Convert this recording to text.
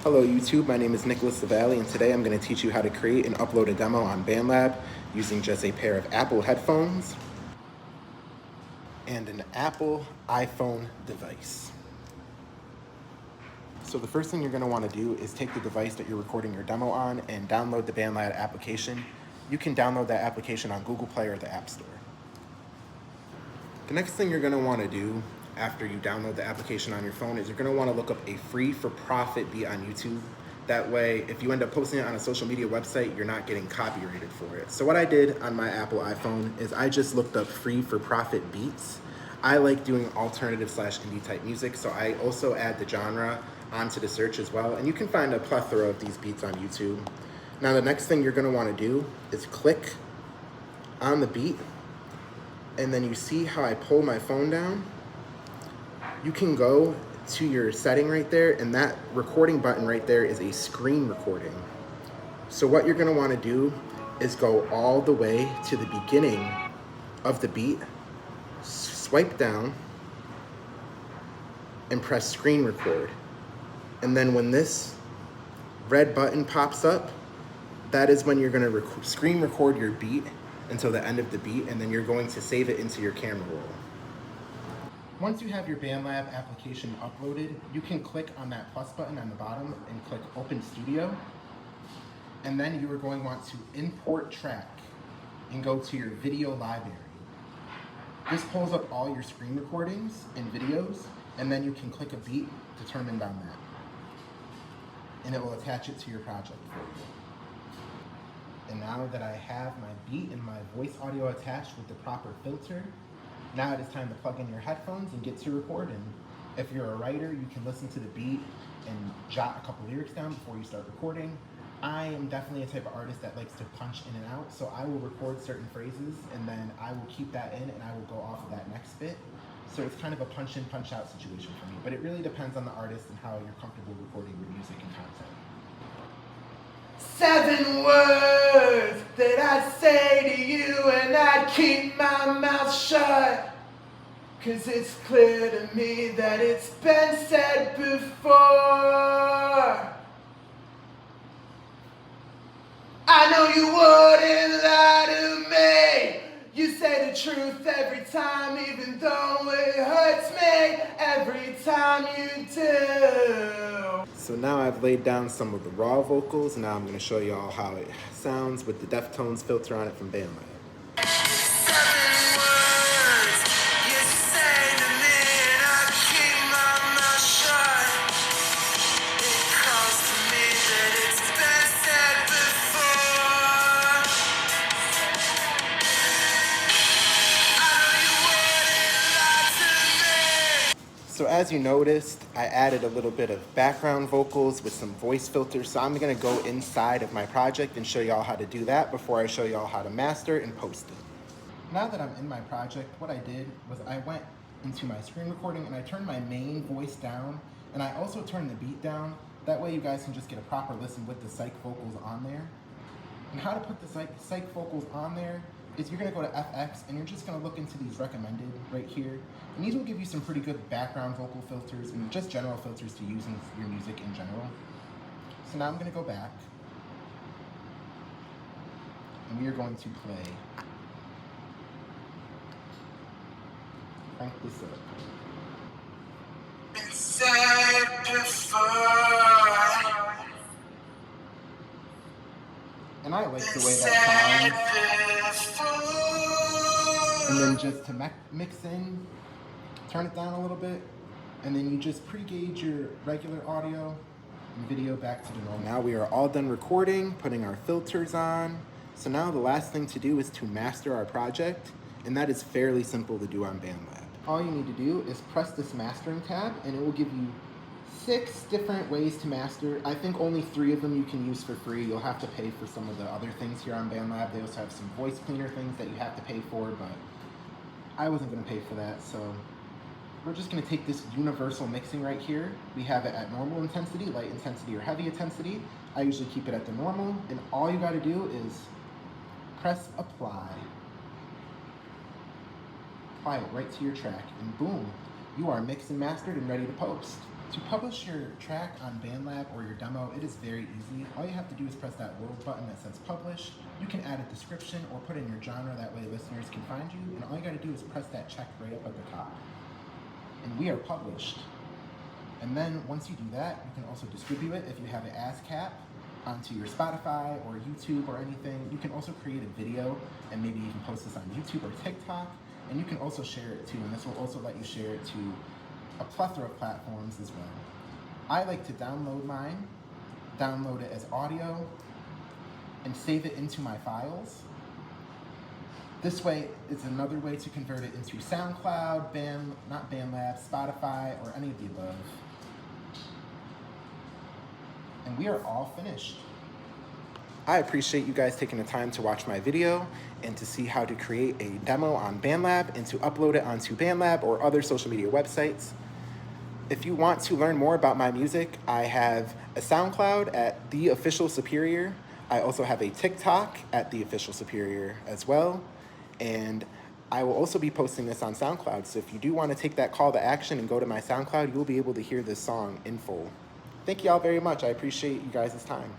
Hello YouTube, my name is Nicholas Lavallee and today I'm going to teach you how to create and upload a demo on BandLab using just a pair of Apple headphones and an Apple iPhone device. So the first thing you're going to want to do is take the device that you're recording your demo on and download the BandLab application. You can download that application on Google Play or the App Store. The next thing you're going to want to do after you download the application on your phone is you're going to want to look up a free for profit beat on YouTube. That way, if you end up posting it on a social media website, you're not getting copyrighted for it. So what I did on my Apple iPhone is I just looked up free for profit beats. I like doing alternative / indie type music, so I also add the genre onto the search as well. And you can find a plethora of these beats on YouTube. Now the next thing you're going to want to do is click on the beat, and then you see how I pull my phone down. You can go to your setting right there, and that recording button right there is a screen recording. So what you're gonna wanna do is go all the way to the beginning of the beat, swipe down, and press screen record. And then when this red button pops up, that is when you're gonna screen record your beat until the end of the beat, and then you're going to save it into your camera roll. Once you have your BandLab application uploaded, you can click on that plus button on the bottom and click Open Studio. And then you are going to want to import track and go to your video library. This pulls up all your screen recordings and videos, and then you can click a beat to turn down that. And it will attach it to your project for you. And now that I have my beat and my voice audio attached with the proper filter, now it is time to plug in your headphones and get to recording. If you're a writer, you can listen to the beat and jot a couple lyrics down before you start recording. I am definitely a type of artist that likes to punch in and out, so I will record certain phrases and then I will keep that in and I will go off of that next bit. So it's kind of a punch in, punch out situation for me, but it really depends on the artist and how you're comfortable recording your music and content. 7 words that I'd say to you and I'd keep my mouth shut, 'cause it's clear to me that it's been said before. I know you wouldn't lie to me. You say the truth every time, even though it hurts me every time you do. So now I've laid down some of the raw vocals, and now I'm going to show you all how it sounds with the Deftones filter on it from BandLab. So as you noticed, I added a little bit of background vocals with some voice filters. So I'm gonna go inside of my project and show y'all how to do that before I show y'all how to master and post it. Now that I'm in my project, what I did was I went into my screen recording and I turned my main voice down, and I also turned the beat down. That way you guys can just get a proper listen with the psych vocals on there. And how to put the psych vocals on there is you're gonna go to FX and you're just gonna look into these recommended right here. And these will give you some pretty good background vocal filters and just general filters to use in your music in general. So now I'm gonna go back and we are going to play Crank This Up. It's said before. And I like the way that sounds. And then just to mix in, turn it down a little bit, and then you just pre-gauge your regular audio and video back to the normal. Now we are all done recording, putting our filters on. So now the last thing to do is to master our project, and that is fairly simple to do on BandLab. All you need to do is press this mastering tab, and it will give you 6 different ways to master. I think only 3 of them you can use for free. You'll have to pay for some of the other things here on BandLab. They also have some voice cleaner things that you have to pay for, but I wasn't gonna pay for that, so we're just gonna take this universal mixing right here. We have it at normal intensity, light intensity, or heavy intensity. I usually keep it at the normal, and all you gotta do is press apply. Apply it right to your track, and boom, you are mixed and mastered and ready to post. To publish your track on BandLab or your demo, it is very easy. All you have to do is press that world button that says publish. You can add a description or put in your genre, that way listeners can find you, and all you gotta do is press that check right up at the top. And we are published. And then once you do that, you can also distribute it if you have an ASCAP onto your Spotify or YouTube or anything. You can also create a video and maybe even post this on YouTube or TikTok, and you can also share it too, and this will also let you share it to a plethora of platforms as well. I like to download mine, download it as audio, and save it into my files. This way is another way to convert it into SoundCloud, not BandLab, Spotify, or any of the above. And we are all finished. I appreciate you guys taking the time to watch my video and to see how to create a demo on BandLab and to upload it onto BandLab or other social media websites. If you want to learn more about my music, I have a SoundCloud at The Official Superior. I also have a TikTok at The Official Superior as well. And I will also be posting this on SoundCloud. So if you do want to take that call to action and go to my SoundCloud, you'll be able to hear this song in full. Thank you all very much. I appreciate you guys' time.